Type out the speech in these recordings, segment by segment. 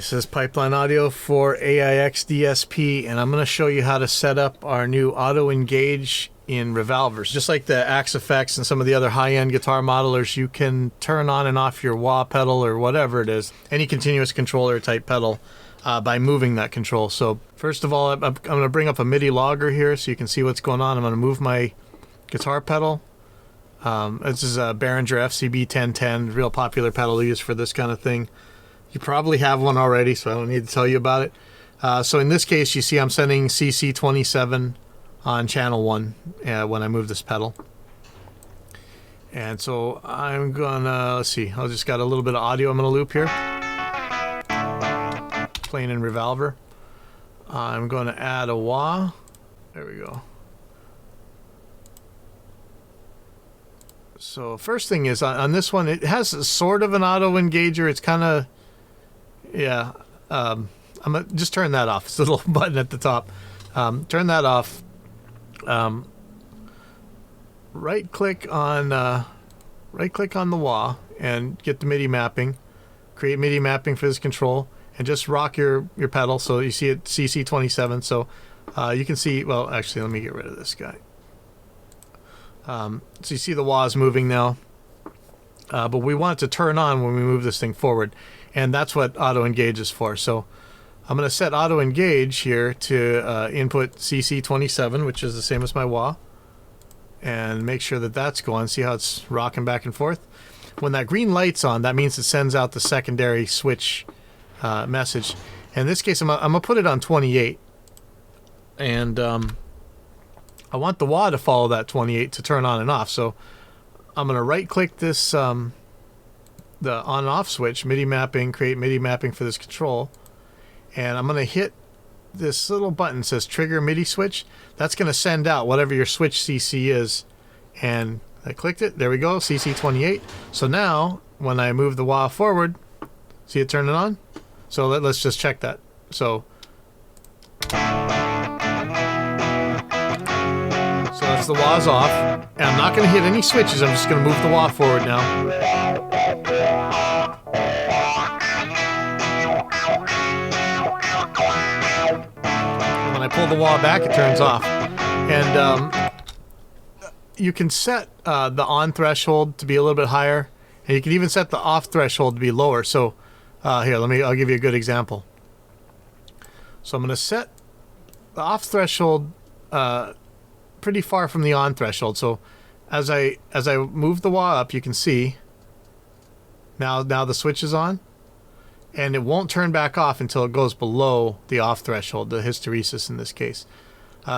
This is Pipeline Audio for aiXdsp, and I'm going to show you how to set up our new auto engage in Revalvers. Just like the Axe and some of the other high-end guitar modelers, you can turn on and off your wah pedal or whatever it is, any continuous controller type pedal, by moving that control. So first of all, I'm going to bring up a MIDI logger here so you can see what's going on. I'm going to move my guitar pedal. This is a Behringer FCB 1010, real popular pedal to use for this kind of thing. You probably have one already, so I don't need to tell you about it. So in this case, you see I'm sending CC27 on channel 1 when I move this pedal. And so I'm gonna, let's see, I just got a little bit of audio I'm gonna loop here. Playing in Revalver. I'm gonna add a wah. There we go. So first thing is, on this one, it has sort of an auto engager. It's kind of, yeah, I'm gonna just turn that off. It's a little button at the top. Turn that off. Right click on the wah and get the MIDI mapping. Create MIDI mapping for this control and just rock your pedal. So you see it CC27. So you can see. Well, actually, let me get rid of this guy. So you see the wah is moving now. But we want it to turn on when we move this thing forward. And that's what auto engage is for. So I'm going to set auto engage here to input CC27, which is the same as my wah, and make sure that that's going. See how it's rocking back and forth? When that green light's on, that means it sends out the secondary switch message. In this case, I'm going to put it on 28. And I want the wah to follow that 28 to turn on and off. So I'm going to right click this the on and off switch, MIDI mapping, create MIDI mapping for this control, and I'm going to hit this little button that says trigger MIDI switch. That's going to send out whatever your switch CC is, and I clicked it. There we go, CC28. So now when I move the wah forward, see it turning on? So let's just check that. So that's the wah's off, and I'm not going to hit any switches. I'm just going to move the wah forward now. And when I pull the wah back, it turns off. And you can set the on threshold to be a little bit higher, and you can even set the off threshold to be lower. So here, I'll give you a good example. So I'm going to set the off threshold pretty far from the on threshold. So as I move the wah up, you can see now the switch is on, and it won't turn back off until it goes below the off threshold, the hysteresis in this case.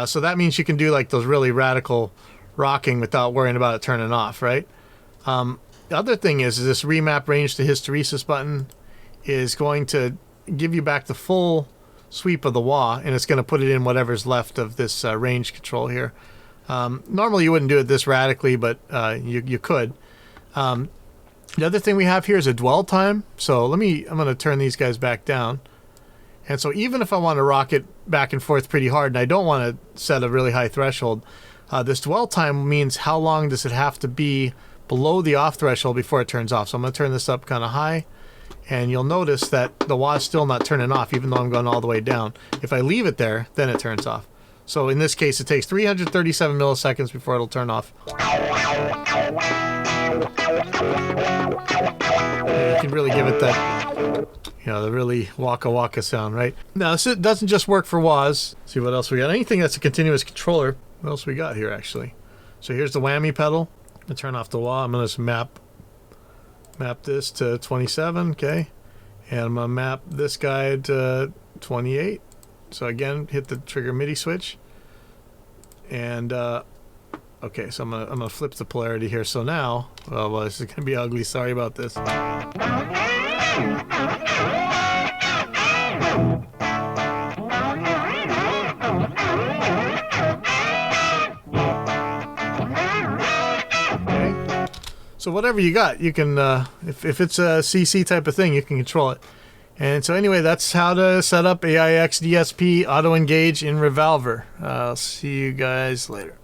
So that means you can do like those really radical rocking without worrying about it turning off, right? The other thing is this remap range to hysteresis button is going to give you back the full sweep of the wah, and it's going to put it in whatever's left of this range control here. Normally you wouldn't do it this radically, but you could. The other thing we have here is a dwell time. So I'm going to turn these guys back down. And so even if I want to rock it back and forth pretty hard and I don't want to set a really high threshold, this dwell time means how long does it have to be below the off threshold before it turns off. So I'm going to turn this up kind of high, and you'll notice that the wah is still not turning off even though I'm going all the way down. If I leave it there, then it turns off. So in this case, it takes 337 milliseconds before it'll turn off. You can really give it that, the really waka waka sound, right? Now, this doesn't just work for wahs. See what else we got. Anything that's a continuous controller. What else we got here, actually? So here's the whammy pedal. I'm going to turn off the wah. I'm going to map this to 27, okay? And I'm going to map this guy to 28. So again, hit the trigger MIDI switch. And okay, so I'm gonna flip the polarity here. So now, well, this is gonna be ugly. Sorry about this. Okay. So whatever you got, you can if it's a CC type of thing, you can control it. And so anyway, that's how to set up aiXdsp auto engage in Revalver. I'll see you guys later.